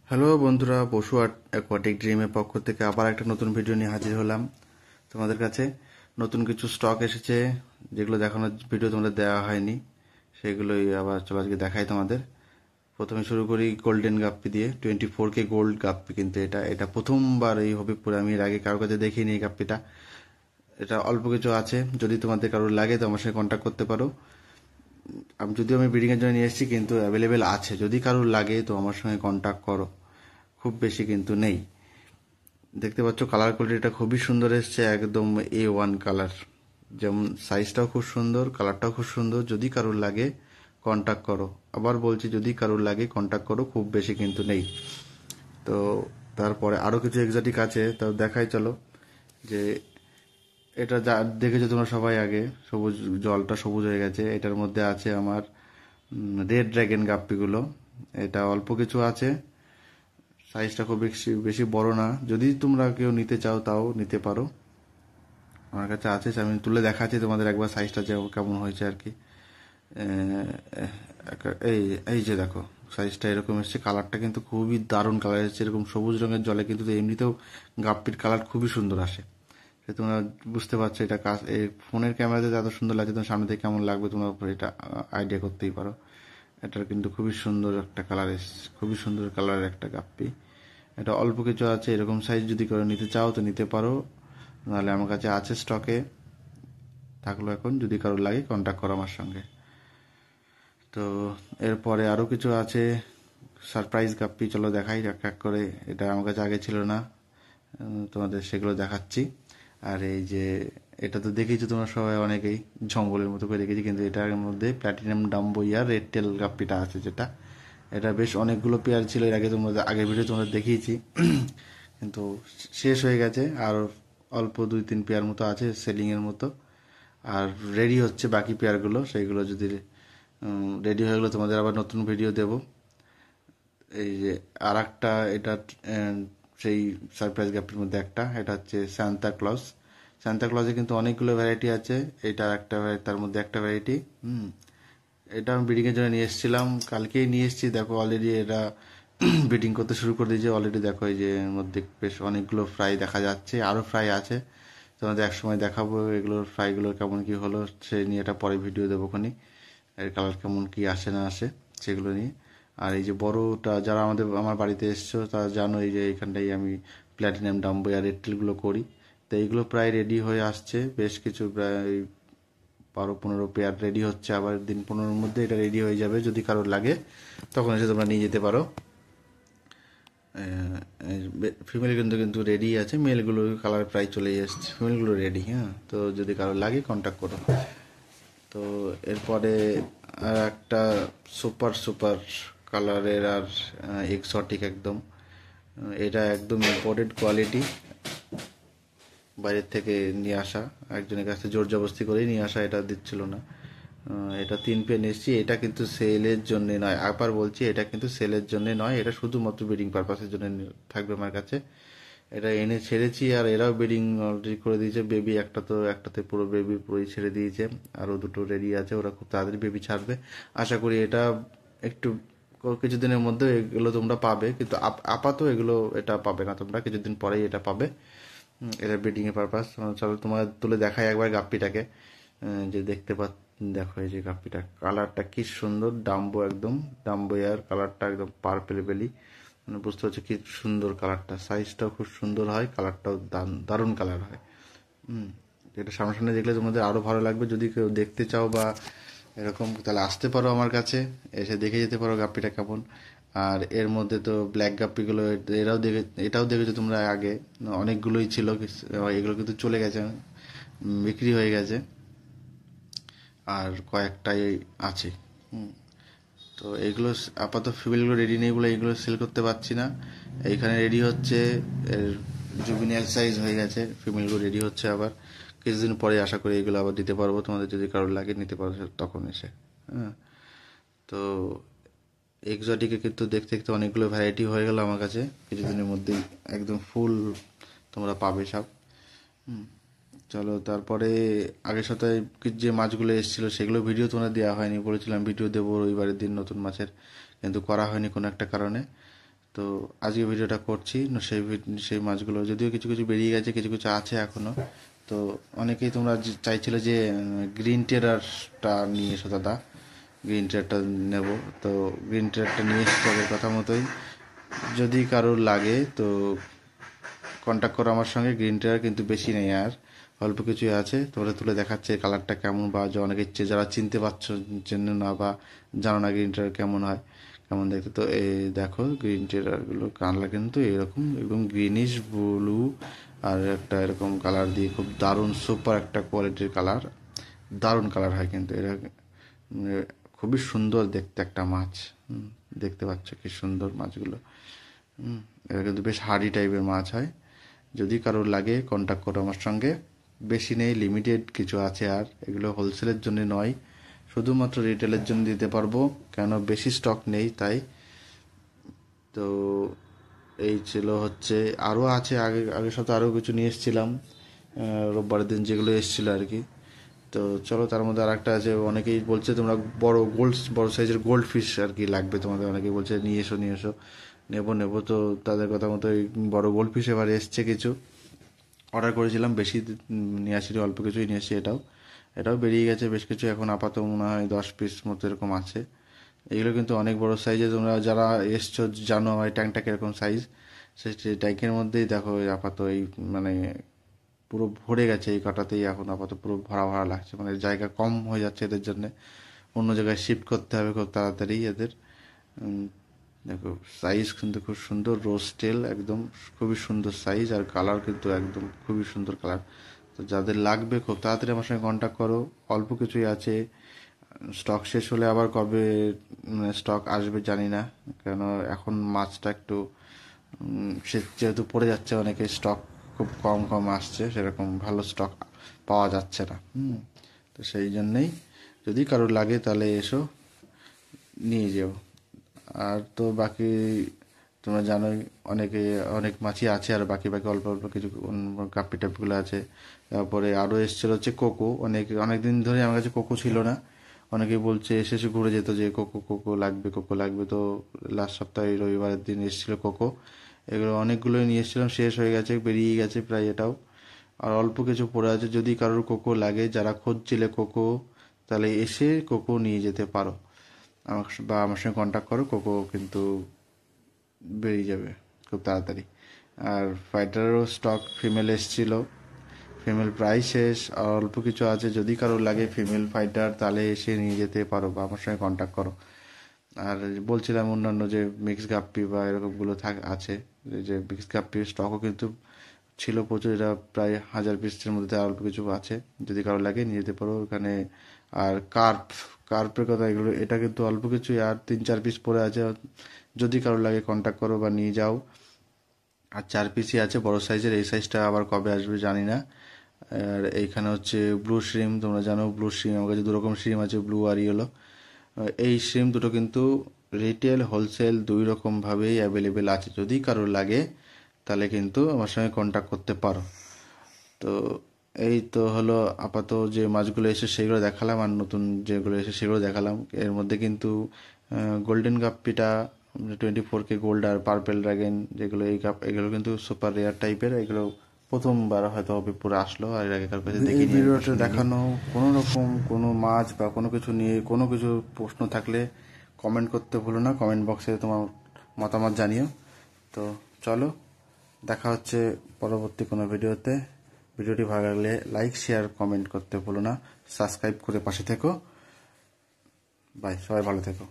Hello বন্ধুরা, Basu aquatic ড্রিমের পক্ষ থেকে আবার একটা নতুন ভিডিও নিয়ে হাজির হলাম তোমাদের কাছে। নতুন কিছু স্টক এসেছে, যেগুলো দেখানোর ভিডিও তোমাদের দেওয়া হয়নি, সেগুলোই আবার চলো আজকে দেখাই তোমাদের। প্রথমে শুরু করি গোল্ডেন গাপ্পি দিয়ে। 24K গোল্ড গাপ্পি, কিন্তু এটা প্রথমবার এই হবিবপুরে, আমি এর আগে কারোর কাছে দেখিনি এই গাপ্পিটা। এটা অল্প কিছু আছে, যদি তোমাদের কারোর লাগে তো আমার সঙ্গে কন্ট্যাক্ট করতে পারো। আমি ব্রিডিংয়ের জন্য নিয়ে এসেছি, কিন্তু অ্যাভেলেবেল আছে, যদি কারোর লাগে তো আমার সঙ্গে কন্ট্যাক্ট করো। খুব বেশি কিন্তু নেই। দেখতে পাচ্ছ কালার কোয়ালিটিটা খুবই সুন্দর এসছে, একদম A1 কালার। যেমন সাইজটাও খুব সুন্দর, কালারটাও খুব সুন্দর। যদি কারোর লাগে কন্ট্যাক্ট করো। আবার বলছি, যদি কারোর লাগে কন্ট্যাক্ট করো, খুব বেশি কিন্তু নেই। তো তারপরে আরও কিছু এক্সোটিক আছে, তাও দেখাই চলো। যে এটা যা দেখেছো তোমরা সবাই আগে, সবুজ, জলটা সবুজ হয়ে গেছে। এটার মধ্যে আছে আমার রেড ড্রাগন গাপ্পিগুলো। এটা অল্প কিছু আছে, সাইজটা খুব বেশি বেশি বড় না। যদি তোমরা কেউ নিতে চাও তাও নিতে পারো, আমার কাছে আছে। আমি তুলে দেখাচ্ছি তোমাদের একবার সাইজটা যে কেমন হয়েছে আর কি। এই এই যে দেখো, সাইজটা এরকম এসছে। কালারটা কিন্তু খুবই দারুণ কালার এসছে। এরকম সবুজ রঙের জলে কিন্তু এমনিতেও গাপ্পির কালার খুবই সুন্দর আসে। সে তোমরা বুঝতে পারছো, এটা এই ফোনের ক্যামেরাতে এত সুন্দর লাগছে, তোমার সামনে থেকে কেমন লাগবে তোমরা এটা আইডিয়া করতেই পারো। এটার কিন্তু খুবই সুন্দর একটা কালার এসছে, খুবই সুন্দর কালারের একটা গাপ্পি। এটা অল্প কিছু আছে, এরকম সাইজ যদি করে নিতে চাও তো নিতে পারো, নাহলে আমার কাছে আছে স্টকে। থাকলো এখন, যদি কারোর লাগে কন্ট্যাক্ট করো আমার সঙ্গে। তো এরপরে আরও কিছু আছে সারপ্রাইজ গাপ্পি, চলো দেখাই এক এক করে। এটা আমার কাছে আগে ছিল না, তোমাদের সেগুলো দেখাচ্ছি। আর এই যে এটা তো দেখেছো তোমরা সবাই অনেকেই, জঙ্গলের মতো করে রেখেছি, কিন্তু এটার মধ্যে প্ল্যাটিনাম ডাম্বো ইয়ার রেড টেল গাপ্পিটা আছে, যেটা এটা বেশ অনেকগুলো পেয়ার ছিল এর আগে, তোমরা আগের ভিডিও তোমরা দেখিয়েছি। কিন্তু শেষ হয়ে গেছে, আর অল্প 2-3 পেয়ার মতো আছে সেলিংয়ের মতো। আর রেডি হচ্ছে বাকি পেয়ারগুলো, সেইগুলো যদি রেডি হয়ে গেলো তোমাদের আবার নতুন ভিডিও দেব। এই যে আর একটা, এটা সেই সারপ্রাইজ গ্যাপের মধ্যে একটা, এটা হচ্ছে সান্তা ক্লজ। সান্তা ক্লজে কিন্তু অনেকগুলো ভ্যারাইটি আছে, এটা একটা তার মধ্যে একটা ভ্যারাইটি। এটা আমি ব্রিডিংয়ের জন্য নিয়ে এসেছিলাম, কালকেই নিয়ে এসেছি। দেখো অলরেডি এটা ব্রিডিং করতে শুরু করে দিয়েছে অলরেডি। দেখো এই যে এর মধ্যে বেশ অনেকগুলো ফ্রাই দেখা যাচ্ছে, আরও ফ্রাই আছে, তোমাদের এক সময় দেখাবো এগুলোর ফ্রাইগুলো কেমন কি হলো, সেই নিয়ে এটা পরে ভিডিও দেবো খনি। এর কালার কেমন কি আসে না আসে সেগুলো নিয়ে। আর এই যে বড়টা, যারা আমার বাড়িতে এসছো তারা জানো, এই যে এইখানটাই আমি প্ল্যাটিনাম ডাম্বো আর রেডটেলগুলো করি। তো এইগুলো প্রায় রেডি হয়ে আসছে, বেশ কিছু প্রায় 12-15 পেয়ার রেডি হচ্ছে। আবার দিন 15-র মধ্যে এটা রেডি হয়ে যাবে, যদি কারোর লাগে তখন এসে তোমরা নিয়ে যেতে পারো। ফিমেল কিন্তু রেডি আছে, মেলগুলো কালার প্রায় চলে এসছে, ফিমেলগুলো রেডি। হ্যাঁ, তো যদি কারোর লাগে কন্ট্যাক্ট করো। তো এরপরে আর একটা সুপার সুপার কালারের আর এক্সোটিক একদম, এটা একদম ইম্পোর্টেড কোয়ালিটি, বাইরের থেকে নিয়ে আসা, একজনের কাছে জোর জবরদস্তি করেই নিয়ে আসা, এটা দিচ্ছিল না। এটা 3 পেন এসেছি। এটা কিন্তু সেলের জন্য নয়, আবার বলছি, এটা কিন্তু সেলের জন্য নয়, এটা শুধুমাত্র ব্রিডিং পারপাসের জন্য থাকবে আমার কাছে। এটা এনে ছেড়েছি, আর এরাও ব্রিডিং অলরেডি করে দিয়েছে। বেবি একটাতে পুরো বেবি পুরোই ছেড়ে দিয়েছে, আরও দুটো রেডি আছে, ওরা খুব তাড়াতাড়ি বেবি ছাড়বে আশা করি। এটা একটু কিছুদিনের মধ্যে এগুলো তোমরা পাবে, কিন্তু আপাতত এগুলো এটা পাবে না তোমরা, কিছুদিন পরেই এটা পাবে। এটা ব্রিডিংয়ের পারপাস। চলো তোমার তুলে দেখাই একবার গাপ্পিটাকে, যে দেখতে দেখো এই যে গাপ্পিটা, কালারটা কি সুন্দর, ডাম্বো একদম, ডাম্বো এয়ার কালারটা একদম পার্পেল বেলি, মানে বুঝতে পারছো কি সুন্দর কালারটা। সাইজটাও খুব সুন্দর হয়, কালারটাও দারুণ কালার হয়। এটা সামনাসামনি দেখলে তোমাদের আরও ভালো লাগবে। যদি কেউ দেখতে চাও বা এরকম, তাহলে আসতে পারো আমার কাছে, এসে দেখে যেতে পারো গাপ্পিটা কেমন। আর এর মধ্যে তো ব্ল্যাক গাপ্পিগুলো, এটাও দেখেছো তোমরা আগে, অনেকগুলোই ছিল, এগুলো কিন্তু চলে গেছে, বিক্রি হয়ে গেছে, আর কয়েকটাই আছে। তো এইগুলো আপাতত ফিমেলগুলো রেডি নেই বলে এইগুলো সেল করতে পারছি না। এইখানে রেডি হচ্ছে, এর জুবিনিয়াল সাইজ হয়ে গেছে, ফিমেলগুলো রেডি হচ্ছে। আবার কিছুদিন পরে আশা করি এগুলো আবার দিতে পারবো তোমাদের, যদি কারোর লাগে নিতে পারো তখন এসে। হ্যাঁ, তো এক্সোটিকে কিন্তু দেখতে দেখতে অনেকগুলো ভ্যারাইটি হয়ে গেল আমার কাছে, কিছুদিনের মধ্যেই একদম ফুল তোমরা পাবে সব। চলো তারপরে, আগের সপ্তাহে যে মাছগুলো এসেছিলো সেগুলো ভিডিও তোমরা দেওয়া হয়নি, বলেছিলাম ভিডিও দেবো রবিবারের দিন নতুন মাছের, কিন্তু করা হয়নি কোনো একটা কারণে। তো আজকে ভিডিওটা করছি না, সেই মাছগুলো যদিও কিছু কিছু বেরিয়ে গেছে, কিছু কিছু আছে এখনো। তো অনেকেই তোমরা চাইছিলে যে গ্রিন টেরারটা নিয়ে এসো দাদা, গ্রিন টেরারটা নেব। তো গ্রিন টেরারটা নিয়ে এসে কথা মতোই যদি কারোর লাগে তো কন্ট্যাক্ট করো আমার সঙ্গে। গ্রিন টেরার কিন্তু বেশি নেই, আর অল্প কিছুই আছে। তোমরা তুলে দেখাচ্ছে কালারটা কেমন, বা যে অনেকে যারা চিনতে পারছো, চেনো না বা জানো না গ্রিন টেরার কেমন হয়, কেমন দেখতে। তো এই দেখো গ্রিন টেরারগুলো কালার কিন্তু এরকম একদম গ্রিনিশ ব্লু আর একটা এরকম কালার দিয়ে খুব দারুণ সুপার একটা কোয়ালিটির কালার, দারুণ কালার হয় কিন্তু এরা। খুবই সুন্দর দেখতে একটা মাছ। দেখতে পাচ্ছ কি সুন্দর মাছগুলো। এরা কিন্তু বেশ হার্ডি টাইপের মাছ হয়। যদি কারোর লাগে কন্ট্যাক্ট করো আমার সঙ্গে। বেশি নেই, লিমিটেড কিছু আছে, আর এগুলো হোলসেলের জন্য নয়, শুধুমাত্র রিটেলের জন্য দিতে পারবো, কেন বেশি স্টক নেই তাই। তো এই ছিল হচ্ছে, আরও আছে, আগের সপ্তাহে আরও কিছু নিয়ে এসেছিলাম রোববারের দিন, যেগুলো এসেছিলো আর কি। তো চলো, তার মধ্যে আর একটা আছে, অনেকেই বলছে তোমরা বড় সাইজের গোল্ড ফিশ আর কি লাগবে তোমাদের, অনেকেই বলছে নিয়ে এসো নিয়ে এসো। নেবো। তো তাদের কথা মতো এই বড় গোল্ড ফিশ এবার এসছে কিছু, অর্ডার করেছিলাম, বেশি নিয়ে আসিনি, অল্প কিছুই নিয়ে এসেছি। এটাও বেরিয়ে গেছে বেশ কিছু, এখন আপাতত মনে হয় 10 পিস মতো এরকম আছে। এগুলো কিন্তু অনেক বড় সাইজে, তোমরা যারা এসছো জানো আমার ট্যাঙ্কটা কীরকম সাইজ। সেই ট্যাঙ্কের মধ্যেই দেখো আপাতত এই মানে পুরো ভরে গেছে, এই কাটাতেই এখন আপাতত পুরো ভরা ভরা লাগছে, মানে জায়গা কম হয়ে যাচ্ছে এদের জন্যে, অন্য জায়গায় শিফট করতে হবে খুব তাড়াতাড়ি এদের। দেখো সাইজ কিন্তু খুব সুন্দর, রোস্টেল একদম খুবই সুন্দর সাইজ, আর কালার কিন্তু একদম খুবই সুন্দর কালার। তো যাদের লাগবে খুব তাড়াতাড়ি আমার সঙ্গে কন্ট্যাক্ট করো, অল্প কিছুই আছে। স্টক শেষ হলে আবার কবে স্টক আসবে জানি না, কেন এখন মাছটা একটু সে যেহেতু পড়ে যাচ্ছে, অনেকে স্টক খুব কম আসছে, সেরকম ভালো স্টক পাওয়া যাচ্ছে না। তো সেই জন্যেই যদি কারোর লাগে তাহলে এসো, নিয়ে যেও। আর তো বাকি তোমরা জানোই অনেক মাছই আছে, আর বাকি অল্প অল্প কিছু কাপ্পি টাপ্পিগুলো আছে। তারপরে আরও এসেছিল হচ্ছে কোকো, অনেক দিন ধরে আমার কাছে কোকো ছিল না, অনেকেই বলছে এসে ঘুরে যেত যে কোকো লাগবে। তো লাস্ট সপ্তাহে রবিবারের দিন এসেছিল কোকো, এগুলো অনেকগুলোই নিয়ে এসেছিলাম, শেষ হয়ে গেছে, বেরিয়ে গেছে প্রায় এটাও। আর অল্প কিছু পড়ে আছে, যদি কারোর কোকো লাগে, যারা খুঁজছিলে কোকো, তাহলে এসে কোকো নিয়ে যেতে পারো আমার সঙ্গে কন্ট্যাক্ট করো, কোকো কিন্তু বেরিয়ে যাবে খুব তাড়াতাড়ি। আর ফাইটারেরও স্টক ফিমেল এসছিল, ফিমেল প্রায় শেষ, আর অল্প কিছু আছে, যদি কারোর লাগে ফিমেল ফাইটার তাহলে এসে নিয়ে যেতে পারো বা আমার সঙ্গে কন্ট্যাক্ট করো। আর বলছিলাম অন্যান্য যে মিক্স গাপ্পি বা এরকমগুলো আছে, যে মিক্স গাপ্পির স্টকও কিন্তু ছিল প্রচুর, এটা প্রায় 1000 পিসের মধ্যে অল্প কিছু আছে, যদি কারো লাগে নিয়ে যেতে পারো ওখানে। আর কার্পের কথা, এটা কিন্তু অল্প কিছু, আর 3-4 পিস পড়ে আছে, যদি কারো লাগে কন্ট্যাক্ট করো বা নিয়ে যাও। আর 4 পিসই আছে বড় সাইজের, এই সাইজটা আবার কবে আসবে জানি না। আর এইখানে হচ্ছে ব্লু শ্রিম, তোমরা জানো ব্লু শ্রিম আমার কাছে 2 রকম শ্রিম আছে, ব্লু আর ইয়েলো। এই শ্রিম দুটো কিন্তু রিটেল হোলসেল 2 রকমভাবেই অ্যাভেলেবেল আছে, যদি কারোর লাগে তাহলে কিন্তু আমার সঙ্গে কন্ট্যাক্ট করতে পারো। তো এই তো হলো আপাতত যে মাছগুলো এসে সেগুলো দেখালাম, আর নতুন যেগুলো এসে সেগুলো দেখালাম। এর মধ্যে কিন্তু গোল্ডেন গাপ্পিটা 24K গোল্ড আর পার্পেল ড্রাগন, যেগুলো এগুলো কিন্তু সুপার রেয়ার টাইপের, এগুলো প্রথমবার হয়তো পুরো আসলো, আর এর আগে কার কাছে দেখিনি। ভিডিওতে দেখানো কোনো রকম কোনো মাছ বা কোনো কিছু নিয়ে কোনো কিছু প্রশ্ন থাকলে কমেন্ট করতে ভুলো না, কমেন্ট বক্সে তোমার মতামত জানিও। তো চলো, দেখা হচ্ছে পরবর্তী কোনো ভিডিওতে। ভিডিওটি ভালো লাগলে লাইক শেয়ার কমেন্ট করতে ভুলো না, সাবস্ক্রাইব করে পাশে থেকো। বাই, সবাই ভালো থেকো।